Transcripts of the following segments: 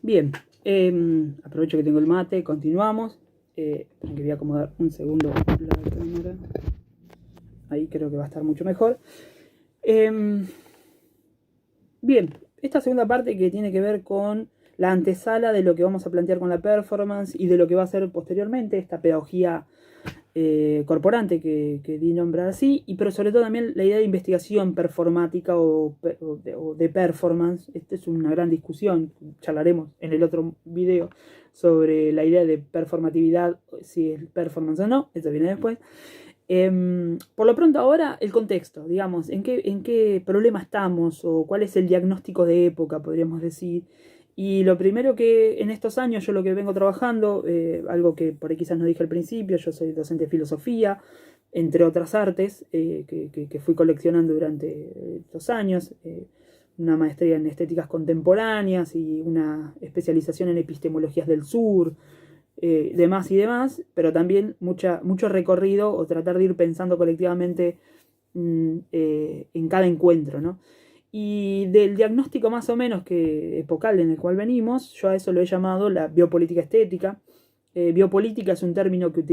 Bien, aprovecho que tengo el mate, continuamos. Que voy a acomodar un segundo la cámara. Ahí creo que va a estar mucho mejor. Bien, esta segunda parte que tiene que ver con la antesala de lo que vamos a plantear con la performance y de lo que va a ser posteriormente, esta pedagogía corporante que di nombre así, pero sobre todo también la idea de investigación performática o de performance. Esta es una gran discusión, charlaremos en el otro video sobre la idea de performatividad, si es performance o no, esto viene después. Por lo pronto ahora el contexto, digamos, en qué problema estamos o cuál es el diagnóstico de época, podríamos decir. Y lo primero que en estos años yo lo que vengo trabajando, algo que por ahí quizás no dije al principio, yo soy docente de filosofía, entre otras artes, que fui coleccionando durante estos años, una maestría en estéticas contemporáneas y una especialización en epistemologías del sur, demás y demás, pero también mucho recorrido o tratar de ir pensando colectivamente en cada encuentro, ¿no? Y del diagnóstico más o menos que epocal en el cual venimos, yo a eso lo he llamado la biopolítica estética. Biopolítica es un término que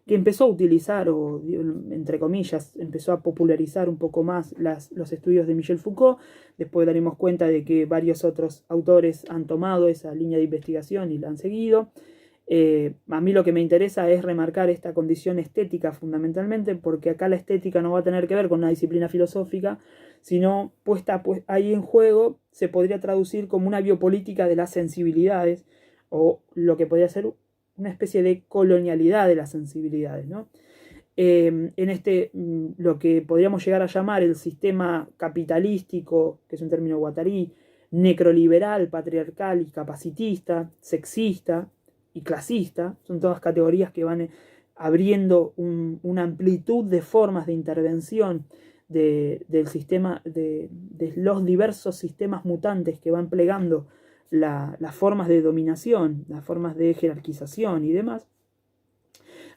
empezó a utilizar, o entre comillas, empezó a popularizar un poco más los estudios de Michel Foucault. Después daremos cuenta de que varios otros autores han tomado esa línea de investigación y la han seguido. A mí lo que me interesa es remarcar esta condición estética fundamentalmente, porque acá la estética no va a tener que ver con una disciplina filosófica, sino puesta ahí en juego se podría traducir como una biopolítica de las sensibilidades, o lo que podría ser una especie de colonialidad de las sensibilidades, ¿no? Lo que podríamos llegar a llamar el sistema capitalístico, que es un término guattarí, necroliberal, patriarcal y capacitista, sexista y clasista, son todas categorías que van abriendo una amplitud de formas de intervención del sistema, de los diversos sistemas mutantes que van plegando las formas de dominación, las formas de jerarquización y demás.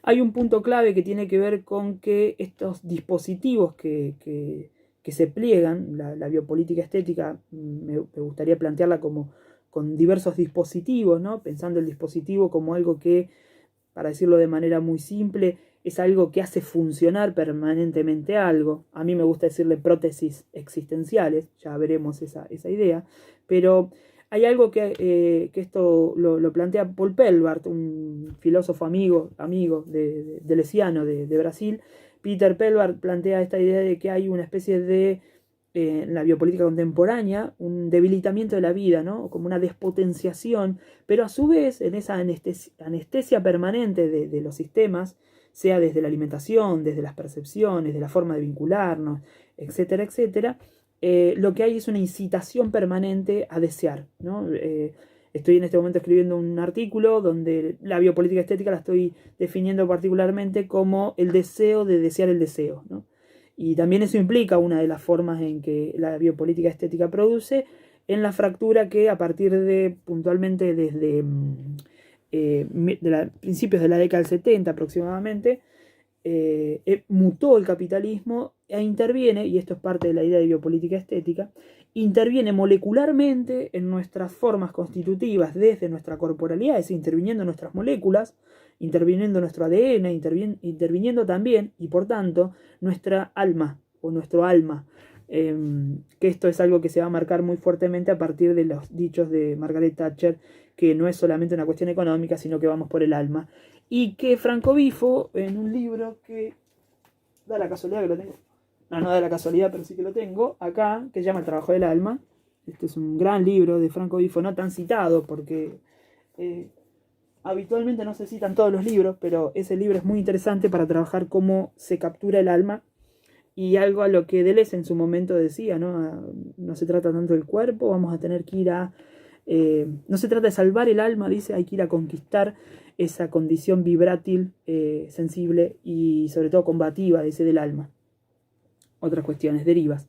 Hay un punto clave que tiene que ver con que estos dispositivos que se pliegan, la biopolítica estética, me gustaría plantearla como con diversos dispositivos, ¿no? Pensando el dispositivo como algo que, para decirlo de manera muy simple, es algo que hace funcionar permanentemente algo. A mí me gusta decirle prótesis existenciales, ya veremos esa idea, pero hay algo que esto lo plantea Paul Pelbart, un filósofo amigo de Leciano, de Brasil. Peter Pelbart plantea esta idea de que hay una especie de, en la biopolítica contemporánea, un debilitamiento de la vida, ¿no? Como una despotenciación, pero a su vez en esa anestesia permanente de los sistemas, sea desde la alimentación, desde las percepciones, de la forma de vincularnos, etcétera, etcétera, lo que hay es una incitación permanente a desear, ¿no? Estoy en este momento escribiendo un artículo donde la biopolítica estética la estoy definiendo particularmente como el deseo de desear el deseo, ¿no? Y también eso implica una de las formas en que la biopolítica estética produce, en la fractura que a partir de, puntualmente desde principios de la década del 70 aproximadamente, mutó el capitalismo e interviene, y esto es parte de la idea de biopolítica estética, interviene molecularmente en nuestras formas constitutivas desde nuestra corporalidad, es decir, interviniendo en nuestras moléculas, interviniendo nuestro ADN, interviniendo también, y por tanto, nuestra alma o nuestro alma, que esto es algo que se va a marcar muy fuertemente a partir de los dichos de Margaret Thatcher, que no es solamente una cuestión económica, sino que vamos por el alma. Y que Franco Bifo, en un libro que da la casualidad que lo tengo, no da la casualidad, pero sí que lo tengo, acá, que se llama El trabajo del alma. Este es un gran libro de Franco Bifo, no tan citado, porque habitualmente no se citan todos los libros, pero ese libro es muy interesante para trabajar cómo se captura el alma, y algo a lo que Deleuze en su momento decía, ¿no? No se trata tanto del cuerpo, vamos a tener que ir a... no se trata de salvar el alma, dice, hay que ir a conquistar esa condición vibrátil, sensible y sobre todo combativa, dice, del alma. Otras cuestiones, derivas.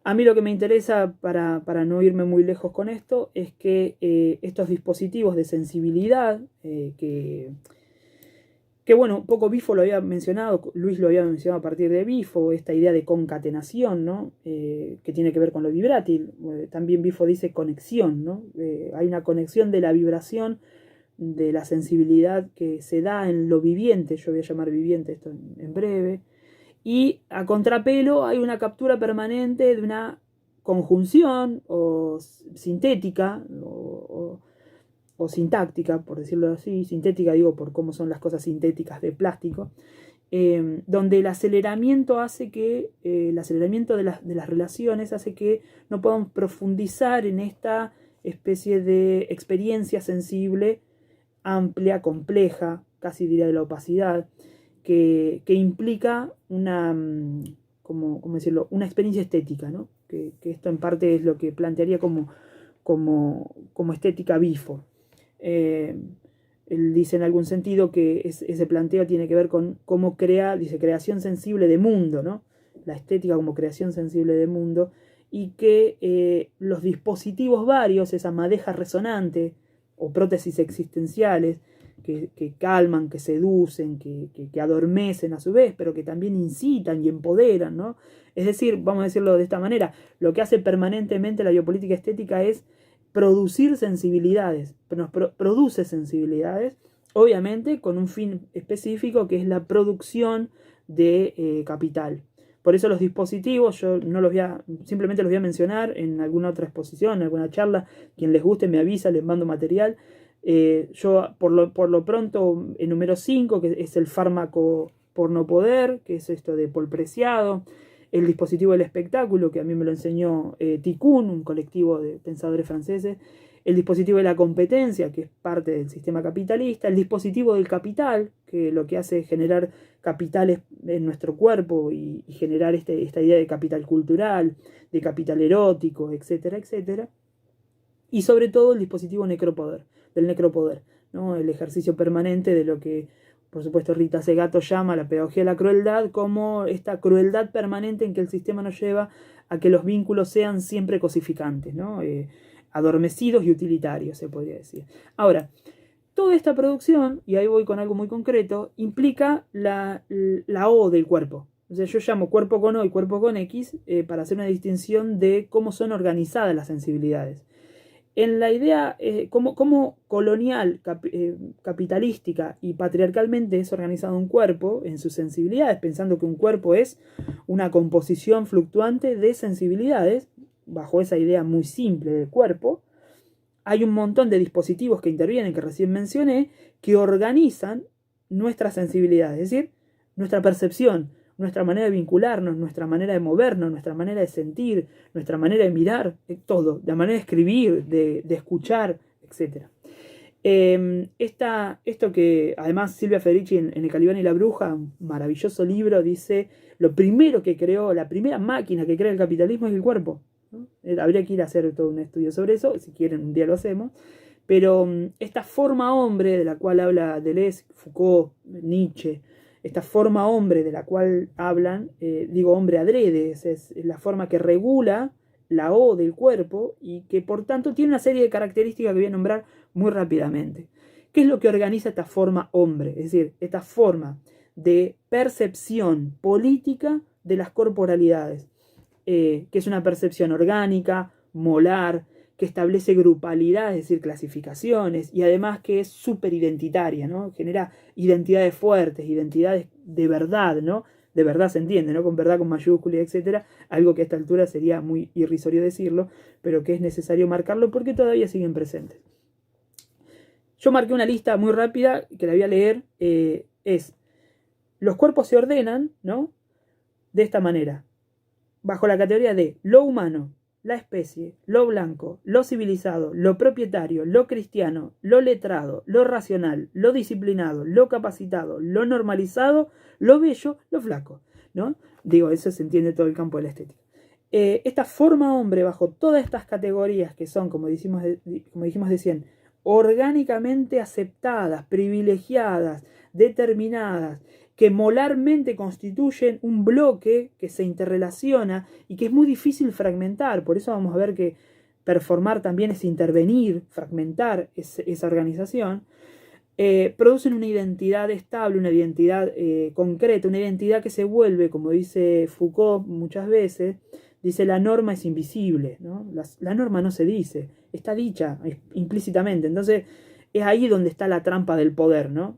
A mí lo que me interesa, para no irme muy lejos con esto, es que estos dispositivos de sensibilidad que Que bueno, un poco Bifo lo había mencionado, Luis lo había mencionado a partir de Bifo, esta idea de concatenación, ¿no? Que tiene que ver con lo vibrátil. También Bifo dice conexión, ¿no? Hay una conexión de la vibración, de la sensibilidad que se da en lo viviente, yo voy a llamar viviente esto en breve, y a contrapelo hay una captura permanente de una conjunción o sintética o sintáctica, por decirlo así, sintética digo por cómo son las cosas sintéticas de plástico, donde el aceleramiento hace que, el aceleramiento de las relaciones hace que no podamos profundizar en esta especie de experiencia sensible, amplia, compleja, casi diría de la opacidad, que implica una, ¿cómo decirlo? Una experiencia estética, ¿no? Que esto en parte es lo que plantearía como estética Bifo. Él dice en algún sentido que ese planteo tiene que ver con cómo dice creación sensible de mundo, ¿no? La estética como creación sensible de mundo, y que los dispositivos varios, esa madeja resonante o prótesis existenciales, que calman, que seducen, que adormecen a su vez, pero que también incitan y empoderan, ¿no? Es decir, vamos a decirlo de esta manera, lo que hace permanentemente la biopolítica estética es producir sensibilidades, nos produce sensibilidades, obviamente con un fin específico que es la producción de capital. Por eso los dispositivos, yo no los simplemente los voy a mencionar en alguna otra exposición, en alguna charla, quien les guste me avisa, les mando material. Yo por lo pronto enumero 5, que es el fármaco por no poder, que es esto de Paul Preciado, el dispositivo del espectáculo, que a mí me lo enseñó Tikkun, un colectivo de pensadores franceses, el dispositivo de la competencia, que es parte del sistema capitalista, el dispositivo del capital, que lo que hace es generar capitales en nuestro cuerpo y generar esta idea de capital cultural, de capital erótico, etcétera, etcétera, y sobre todo el dispositivo del necropoder, ¿no? El ejercicio permanente de lo que, por supuesto, Rita Segato llama la pedagogía de la crueldad, como esta crueldad permanente en que el sistema nos lleva a que los vínculos sean siempre cosificantes, ¿no? Adormecidos y utilitarios, se podría decir. Ahora, toda esta producción, y ahí voy con algo muy concreto, implica la O del cuerpo. O sea, yo llamo cuerpo con O y cuerpo con X para hacer una distinción de cómo son organizadas las sensibilidades. En la idea, cómo colonial, capitalística y patriarcalmente es organizado un cuerpo en sus sensibilidades, pensando que un cuerpo es una composición fluctuante de sensibilidades, bajo esa idea muy simple del cuerpo, hay un montón de dispositivos que intervienen, que recién mencioné, que organizan nuestras sensibilidades, es decir, nuestra percepción, nuestra manera de vincularnos, nuestra manera de movernos, nuestra manera de sentir, nuestra manera de mirar, todo, la manera de escribir, de escuchar, etc. Esto que además Silvia Federici en El Calibán y la Bruja, un maravilloso libro, dice, lo primero que creó, la primera máquina que crea el capitalismo es el cuerpo, ¿no? Habría que ir a hacer todo un estudio sobre eso, si quieren un día lo hacemos, pero esta forma hombre de la cual habla Deleuze, Foucault, Nietzsche, esta forma hombre de la cual hablan, digo hombre adrede, es la forma que regula la O del cuerpo y que por tanto tiene una serie de características que voy a nombrar muy rápidamente. ¿Qué es lo que organiza esta forma hombre? Es decir, esta forma de percepción política de las corporalidades, que es una percepción orgánica, molar, que establece grupalidad, es decir, clasificaciones, y además que es súper identitaria, ¿no? Genera identidades fuertes, identidades de verdad, ¿no? De verdad se entiende, ¿no? Con verdad con mayúscula, etcétera, algo que a esta altura sería muy irrisorio decirlo, pero que es necesario marcarlo porque todavía siguen presentes. Yo marqué una lista muy rápida que la voy a leer, es, los cuerpos se ordenan, ¿no? De esta manera, bajo la categoría de lo humano, la especie, lo blanco, lo civilizado, lo propietario, lo cristiano, lo letrado, lo racional, lo disciplinado, lo capacitado, lo normalizado, lo bello, lo flaco, ¿no? Digo, eso se entiende todo el campo de la estética. Esta forma hombre bajo todas estas categorías que son, como dijimos recién, orgánicamente aceptadas, privilegiadas, determinadas, que molarmente constituyen un bloque que se interrelaciona y que es muy difícil fragmentar. Por eso vamos a ver que performar también es intervenir, fragmentar esa organización. producen una identidad estable, una identidad concreta, una identidad que se vuelve, como dice Foucault muchas veces, dice la norma es invisible, ¿no? La norma no se dice, está dicha implícitamente. Entonces es ahí donde está la trampa del poder, ¿no?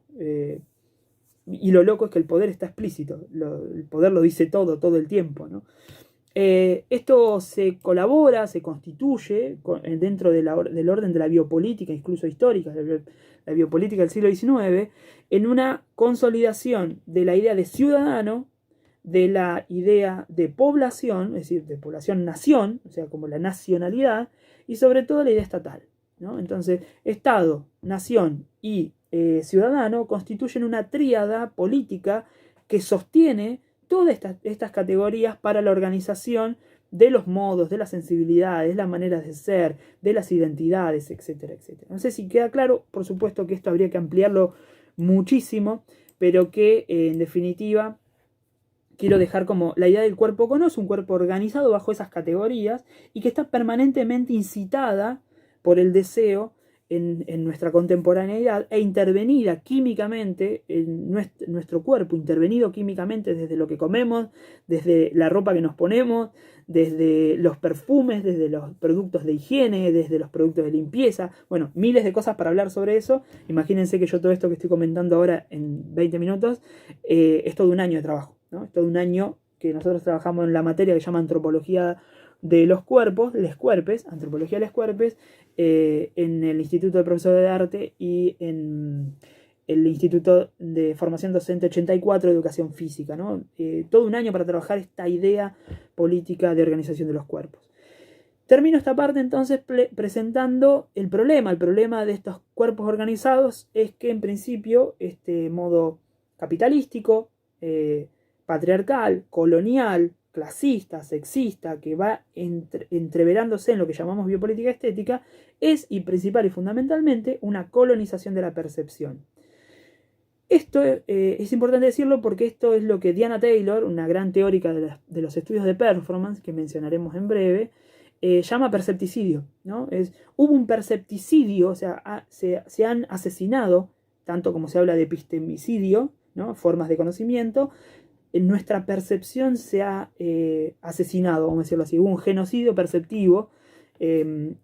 Y lo loco es que el poder está explícito, el poder lo dice todo el tiempo, ¿no? Esto se colabora, se constituye dentro del orden de la biopolítica, incluso histórica, la biopolítica del siglo XIX, en una consolidación de la idea de ciudadano, de la idea de población, es decir, de población-nación, o sea, como la nacionalidad, y sobre todo la idea estatal, ¿no? Entonces, Estado, nación y ciudadano constituyen una tríada política que sostiene todas estas categorías para la organización de los modos, de las sensibilidades, de las maneras de ser, de las identidades, etcétera, etcétera. No sé si queda claro, por supuesto que esto habría que ampliarlo muchísimo, pero que en definitiva quiero dejar como la idea del cuerpo conoce, un cuerpo organizado bajo esas categorías y que está permanentemente incitada por el deseo en nuestra contemporaneidad e intervenida químicamente en nuestro cuerpo, intervenido químicamente desde lo que comemos, desde la ropa que nos ponemos, desde los perfumes, desde los productos de higiene, desde los productos de limpieza, bueno, miles de cosas para hablar sobre eso. Imagínense que yo todo esto que estoy comentando ahora en 20 minutos es todo un año de trabajo, ¿no? Es todo un año que nosotros trabajamos en la materia que se llama antropología de los cuerpos, les cuerpes, antropología de los cuerpes, en el Instituto de Profesores de Arte y en el Instituto de Formación Docente 84 de Educación Física, ¿no? Todo un año para trabajar esta idea política de organización de los cuerpos. Termino esta parte entonces presentando el problema. El problema de estos cuerpos organizados es que en principio este modo capitalístico, patriarcal, colonial, clasista, sexista, que va entreverándose en lo que llamamos biopolítica estética, es, y principal y fundamentalmente, una colonización de la percepción. Esto es importante decirlo porque esto es lo que Diana Taylor, una gran teórica de los estudios de performance, que mencionaremos en breve, llama percepticidio, ¿no? Hubo un percepticidio, o sea, se han asesinado, tanto como se habla de epistemicidio, ¿no? Formas de conocimiento, nuestra percepción se ha asesinado, vamos a decirlo así, hubo un genocidio perceptivo que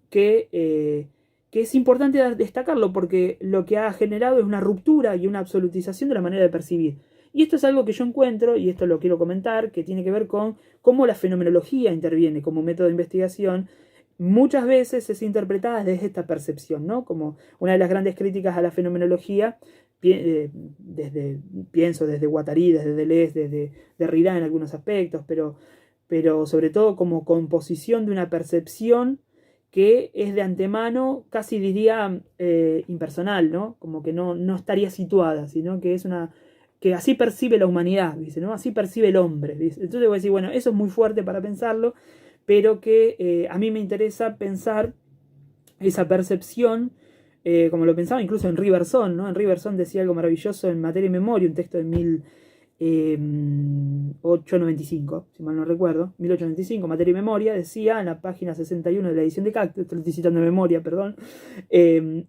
es importante destacarlo porque lo que ha generado es una ruptura y una absolutización de la manera de percibir. Y esto es algo que yo encuentro, y esto lo quiero comentar, que tiene que ver con cómo la fenomenología interviene como método de investigación. Muchas veces es interpretada desde esta percepción, ¿no? Como una de las grandes críticas a la fenomenología, pienso desde Guattari, desde Deleuze, desde Derrida en algunos aspectos, pero sobre todo como composición de una percepción que es de antemano, casi diría impersonal, ¿no? Como que no estaría situada, sino que es una que así percibe la humanidad, dice, ¿no? Así percibe el hombre, dice. Entonces voy a decir, bueno, eso es muy fuerte para pensarlo, pero que a mí me interesa pensar esa percepción, como lo pensaba incluso en Riverson, ¿no? En Riverson decía algo maravilloso en Materia y Memoria, un texto de 1895, si mal no recuerdo, 1895, Materia y Memoria, decía en la página 61 de la edición de Cactus, estoy citando de memoria, perdón,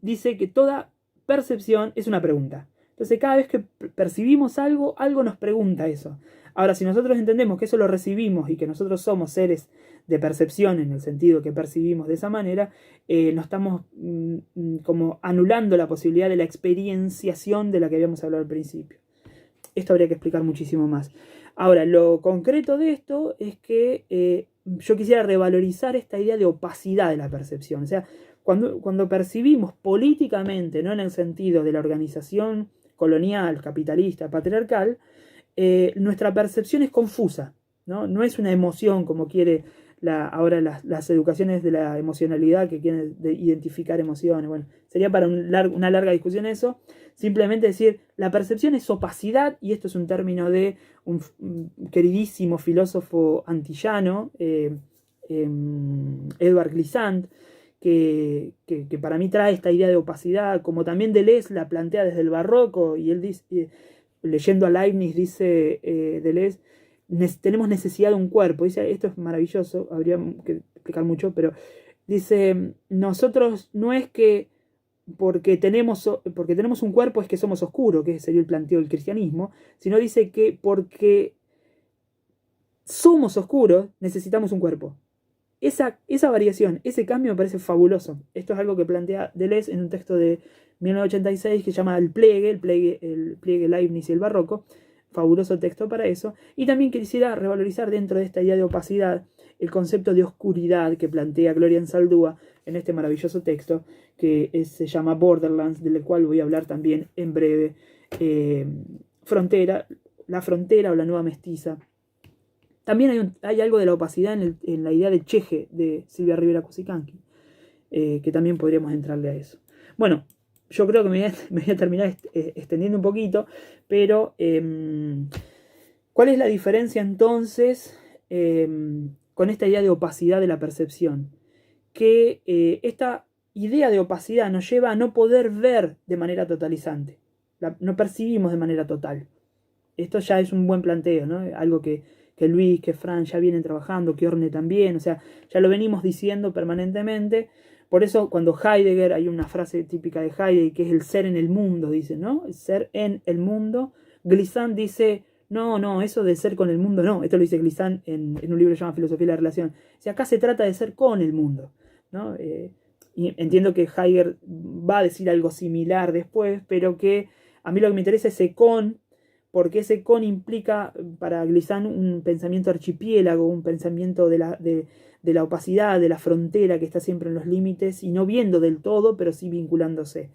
dice que toda percepción es una pregunta. Entonces cada vez que percibimos algo, algo nos pregunta eso. Ahora, si nosotros entendemos que eso lo recibimos y que nosotros somos seres de percepción en el sentido que percibimos de esa manera, no estamos como anulando la posibilidad de la experienciación de la que habíamos hablado al principio. Esto habría que explicar muchísimo más. Ahora, lo concreto de esto es que yo quisiera revalorizar esta idea de opacidad de la percepción. O sea, cuando percibimos políticamente, no en el sentido de la organización colonial, capitalista, patriarcal, nuestra percepción es confusa, ¿no? No es una emoción como quiere ahora las educaciones de la emocionalidad que quieren identificar emociones. Bueno, sería para una larga discusión eso. Simplemente decir, la percepción es opacidad, y esto es un término de un queridísimo filósofo antillano, Edward Glissant, que para mí trae esta idea de opacidad, como también Deleuze la plantea desde el barroco, y él dice, leyendo a Leibniz, dice Deleuze, tenemos necesidad de un cuerpo. Dice, esto es maravilloso, habría que explicar mucho, pero dice, nosotros no es que porque tenemos un cuerpo es que somos oscuros, que sería el planteo del cristianismo, sino dice que porque somos oscuros necesitamos un cuerpo. Esa variación, ese cambio me parece fabuloso. Esto es algo que plantea Deleuze en un texto de 1986 que se llama el pliegue Leibniz y el barroco. Fabuloso texto para eso. Y también quisiera revalorizar dentro de esta idea de opacidad el concepto de oscuridad que plantea Gloria Anzaldúa en este maravilloso texto que se llama Borderlands, del cual voy a hablar también en breve. La frontera o la nueva mestiza. También hay algo de la opacidad en la idea de Cheje de Silvia Rivera Cusicanqui, que también podríamos entrarle a eso. Bueno, yo creo que me voy a terminar extendiendo un poquito, pero ¿cuál es la diferencia entonces con esta idea de opacidad de la percepción? Que esta idea de opacidad nos lleva a no poder ver de manera totalizante, no percibimos de manera total. Esto ya es un buen planteo, ¿no? Algo que Luis, que Fran ya vienen trabajando, que Orne también, o sea, ya lo venimos diciendo permanentemente. Por eso cuando Heidegger, hay una frase típica de Heidegger que es el ser en el mundo, dice, ¿no? El ser en el mundo. Glissant dice, no, eso de ser con el mundo no. Esto lo dice Glissant en un libro que se llama Filosofía de la Relación. O sea, acá se trata de ser con el mundo, ¿no? Y entiendo que Heidegger va a decir algo similar después, pero que a mí lo que me interesa es ese con, porque ese con implica para Glissant un pensamiento archipiélago, un pensamiento de la opacidad, de la frontera que está siempre en los límites y no viendo del todo, pero sí vinculándose.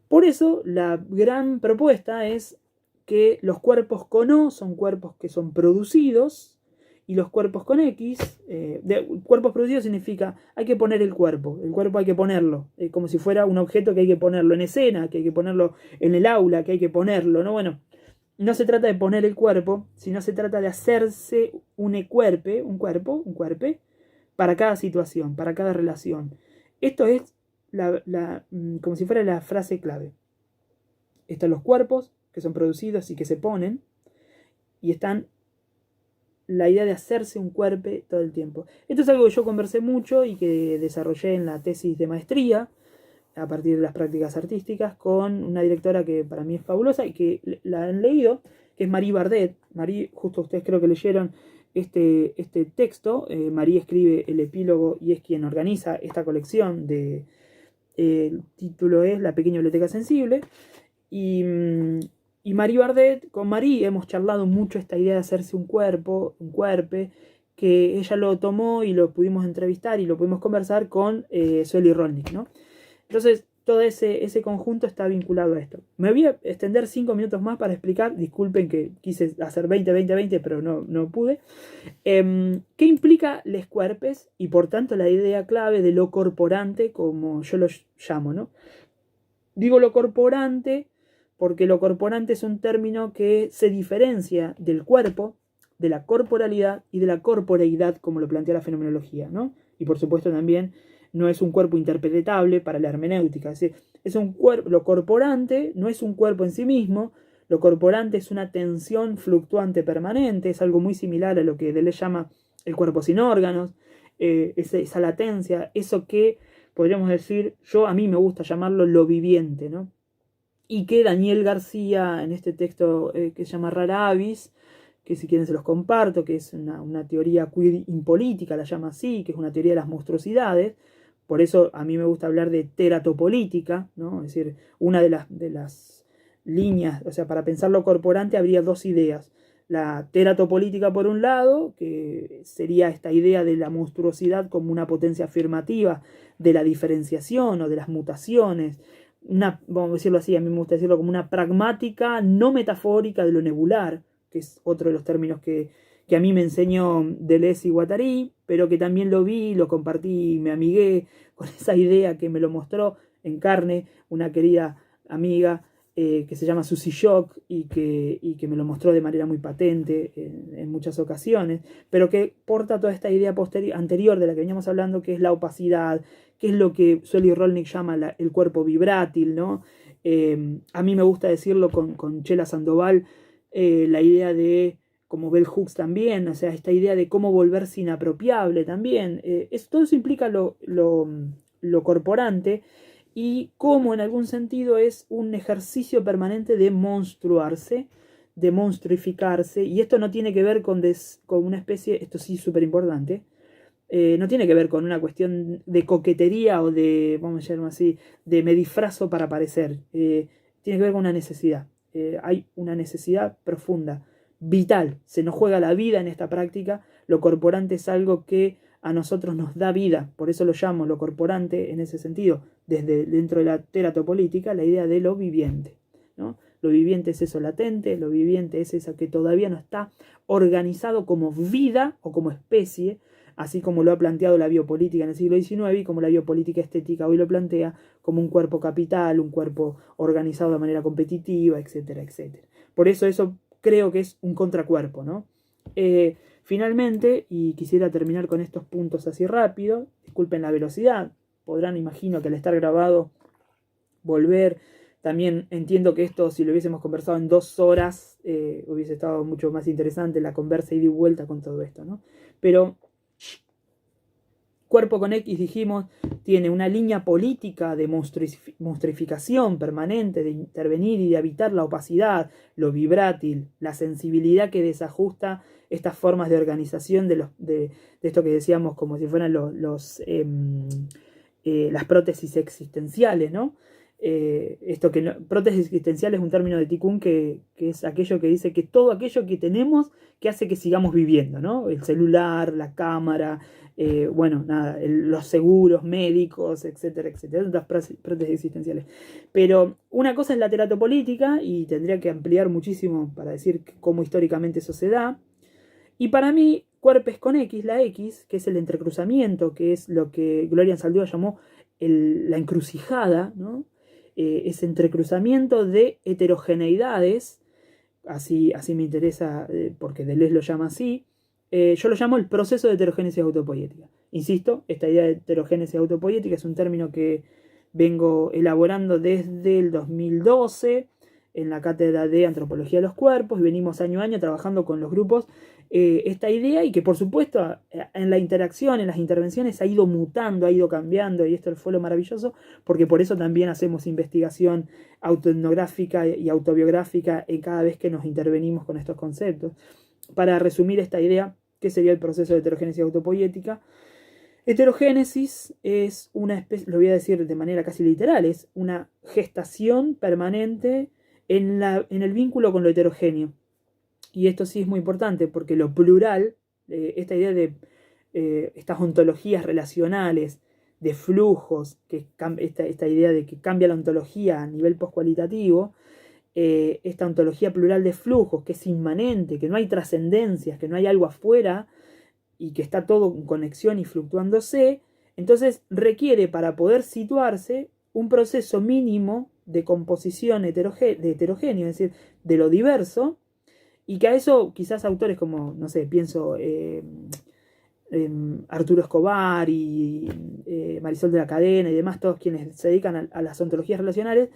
Por eso la gran propuesta es que los cuerpos con O son cuerpos que son producidos y los cuerpos con X, cuerpos producidos significa hay que poner el cuerpo hay que ponerlo, como si fuera un objeto que hay que ponerlo en escena, que hay que ponerlo en el aula, que hay que ponerlo, ¿no? Bueno, no se trata de poner el cuerpo, sino se trata de hacerse un cuerpo, para cada situación, para cada relación. Esto es como si fuera la frase clave. Están los cuerpos que son producidos y que se ponen, y están la idea de hacerse un cuerpo todo el tiempo. Esto es algo que yo conversé mucho y que desarrollé en la tesis de maestría, a partir de las prácticas artísticas, con una directora que para mí es fabulosa y que la han leído, que es Marie Bardet. Marie, justo ustedes creo que leyeron este texto. Marie escribe el epílogo y es quien organiza esta colección. El título es La pequeña biblioteca sensible. Y Marie Bardet, con Marie hemos charlado mucho esta idea de hacerse un cuerpo, que ella lo tomó y lo pudimos entrevistar y lo pudimos conversar con Sueli Rolnik, ¿no? Entonces, todo ese conjunto está vinculado a esto. Me voy a extender 5 minutos más para explicar, disculpen que quise hacer 20, pero no pude. ¿Qué implica les cuerpes? Y por tanto la idea clave de lo corporante, como yo lo llamo, ¿no? Digo lo corporante porque lo corporante es un término que se diferencia del cuerpo, de la corporalidad y de la corporeidad, como lo plantea la fenomenología, ¿no? Y por supuesto también no es un cuerpo interpretable para la hermenéutica. Es decir, lo corporante no es un cuerpo en sí mismo, lo corporante es una tensión fluctuante permanente, es algo muy similar a lo que Deleuze llama el cuerpo sin órganos, esa latencia, eso que podríamos decir, a mí me gusta llamarlo lo viviente, ¿no? Y que Daniel García, en este texto que se llama Rara Avis, que si quieren se los comparto, que es una teoría queer impolítica, la llama así, que es una teoría de las monstruosidades. Por eso a mí me gusta hablar de teratopolítica, ¿no? Es decir, una de las líneas, o sea, para pensar lo corporante habría dos ideas. La teratopolítica por un lado, que sería esta idea de la monstruosidad como una potencia afirmativa de la diferenciación o de las mutaciones, vamos a decirlo así, a mí me gusta decirlo como una pragmática no metafórica de lo nebular, que es otro de los términos que a mí me enseñó Deleuze y Guattari, pero que también lo vi, lo compartí, me amigué con esa idea que me lo mostró en carne una querida amiga que se llama Susie Shock y que me lo mostró de manera muy patente en muchas ocasiones, pero que porta toda esta idea anterior de la que veníamos hablando, que es la opacidad, que es lo que Sueli Rolnik llama el cuerpo vibrátil, ¿no? A mí me gusta decirlo con Chela Sandoval, la idea de, como Bell Hooks también, o sea, esta idea de cómo volverse inapropiable también. Todo eso implica lo corporante, y cómo en algún sentido es un ejercicio permanente de monstruarse, de monstrificarse, y esto no tiene que ver con una especie, esto sí es súper importante, no tiene que ver con una cuestión de coquetería o de, vamos a llamarlo así, de me disfrazo para parecer, tiene que ver con una necesidad, hay una necesidad profunda, vital, se nos juega la vida en esta práctica, lo corporante es algo que a nosotros nos da vida, por eso lo llamo lo corporante en ese sentido, desde dentro de la teratopolítica, la idea de lo viviente, ¿no? Lo viviente es eso latente, lo viviente es eso que todavía no está organizado como vida o como especie, así como lo ha planteado la biopolítica en el siglo XIX y como la biopolítica estética hoy lo plantea como un cuerpo capital, un cuerpo organizado de manera competitiva, etcétera, etcétera. Por eso creo que es un contracuerpo, ¿no? Finalmente, y quisiera terminar con estos puntos así rápido, disculpen la velocidad, podrán, imagino que al estar grabado, volver, también entiendo que esto, si lo hubiésemos conversado en 2 horas, hubiese estado mucho más interesante la conversa ida y vuelta con todo esto, ¿no? Pero Cuerpo con X, dijimos, tiene una línea política de monstrificación permanente, de intervenir y de evitar la opacidad, lo vibrátil, la sensibilidad que desajusta estas formas de organización de esto que decíamos como si fueran las prótesis existenciales, ¿no? Prótesis existencial es un término de Tikkun que es aquello que dice que todo aquello que tenemos que hace que sigamos viviendo, ¿no? El celular, la cámara, los seguros médicos, etcétera, etcétera, otras prótesis existenciales. Pero una cosa es la teratopolítica, y tendría que ampliar muchísimo para decir cómo históricamente eso se da. Y para mí, Cuerpes con X, la X, que es el entrecruzamiento, que es lo que Gloria Saldúa llamó la encrucijada, ¿no? Ese entrecruzamiento de heterogeneidades, así me interesa, porque Deleuze lo llama así, yo lo llamo el proceso de heterogénesis autopoética. Insisto, esta idea de heterogénesis autopoética es un término que vengo elaborando desde el 2012 en la cátedra de Antropología de los Cuerpos, y venimos año a año trabajando con los grupos esta idea, y que por supuesto en la interacción, en las intervenciones ha ido mutando, ha ido cambiando, y esto fue lo maravilloso, porque por eso también hacemos investigación autoetnográfica y autobiográfica cada vez que nos intervenimos con estos conceptos. Para resumir esta idea, ¿qué sería el proceso de heterogénesis autopoética? Heterogénesis es una especie, lo voy a decir de manera casi literal, es una gestación permanente en el vínculo con lo heterogéneo. Y esto sí es muy importante, porque lo plural, esta idea de estas ontologías relacionales, de flujos, esta idea de que cambia la ontología a nivel postcualitativo, esta ontología plural de flujos, que es inmanente, que no hay trascendencias, que no hay algo afuera, y que está todo en conexión y fluctuándose, entonces requiere, para poder situarse, un proceso mínimo de composición de heterogéneo, es decir, de lo diverso, y que a eso quizás autores como, no sé, pienso Arturo Escobar y Marisol de la Cadena y demás, todos quienes se dedican a las ontologías relacionales,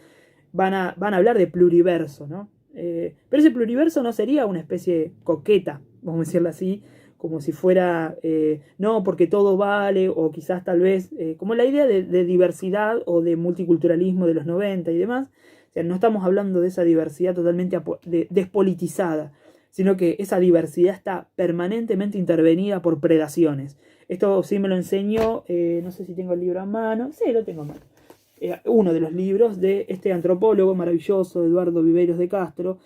van a hablar de pluriverso, ¿no? Pero ese pluriverso no sería una especie coqueta, vamos a decirlo así, como si fuera, no, porque todo vale, o quizás tal vez, como la idea de diversidad o de multiculturalismo de los 90 y demás. O sea, no estamos hablando de esa diversidad totalmente despolitizada, sino que esa diversidad está permanentemente intervenida por predaciones. Esto sí me lo enseñó, no sé si tengo el libro a mano, sí, lo tengo a mano. Uno de los libros de este antropólogo maravilloso, Eduardo Viveiros de Castro,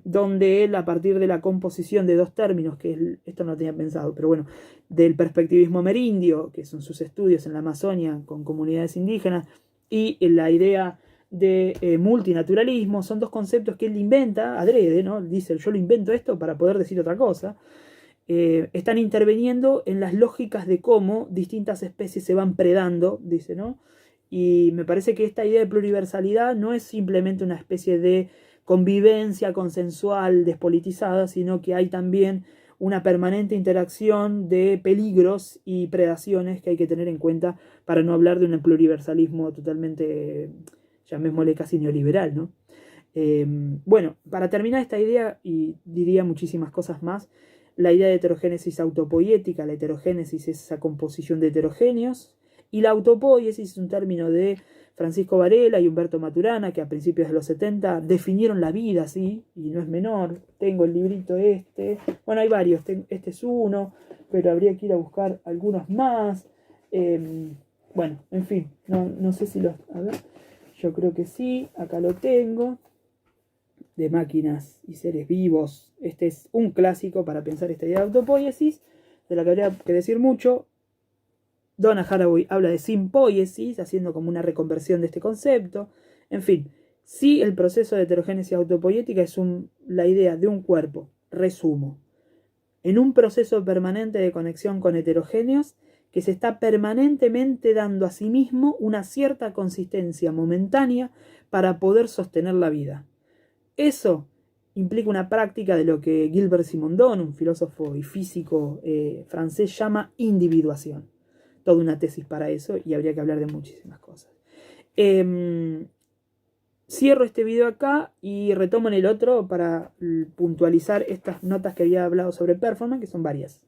donde él, a partir de la composición de 2 términos, que esto no lo tenía pensado, pero bueno, del perspectivismo amerindio, que son sus estudios en la Amazonia con comunidades indígenas, y la idea de multinaturalismo, son 2 conceptos que él inventa adrede, ¿no? Dice, yo lo invento esto para poder decir otra cosa. Están interviniendo en las lógicas de cómo distintas especies se van predando, dice, ¿no? Y me parece que esta idea de pluriversalidad no es simplemente una especie de convivencia consensual despolitizada, sino que hay también una permanente interacción de peligros y predaciones que hay que tener en cuenta, para no hablar de un pluriversalismo totalmente, llamémosle casi neoliberal, ¿no? Bueno, para terminar esta idea, y diría muchísimas cosas más, la idea de heterogénesis autopoética, la heterogénesis es esa composición de heterogéneos, y la autopoiesis es un término de Francisco Varela y Humberto Maturana, que a principios de los 70 definieron la vida, ¿sí? Y no es menor. Tengo el librito este. Bueno, hay varios. Este es uno, pero habría que ir a buscar algunos más. Bueno, en fin, no sé si los... A ver, yo creo que sí. Acá lo tengo. De máquinas y seres vivos. Este es un clásico para pensar esta idea de autopoiesis, de la que habría que decir mucho. Donna Haraway habla de simpoiesis, haciendo como una reconversión de este concepto. En fin, sí, el proceso de heterogénesis autopoiética es la idea de un cuerpo, resumo, en un proceso permanente de conexión con heterogéneos que se está permanentemente dando a sí mismo una cierta consistencia momentánea para poder sostener la vida. Eso implica una práctica de lo que Gilbert Simondon, un filósofo y físico francés, llama individuación. Toda una tesis para eso y habría que hablar de muchísimas cosas. Cierro este video acá y retomo en el otro para puntualizar estas notas que había hablado sobre performance, que son varias.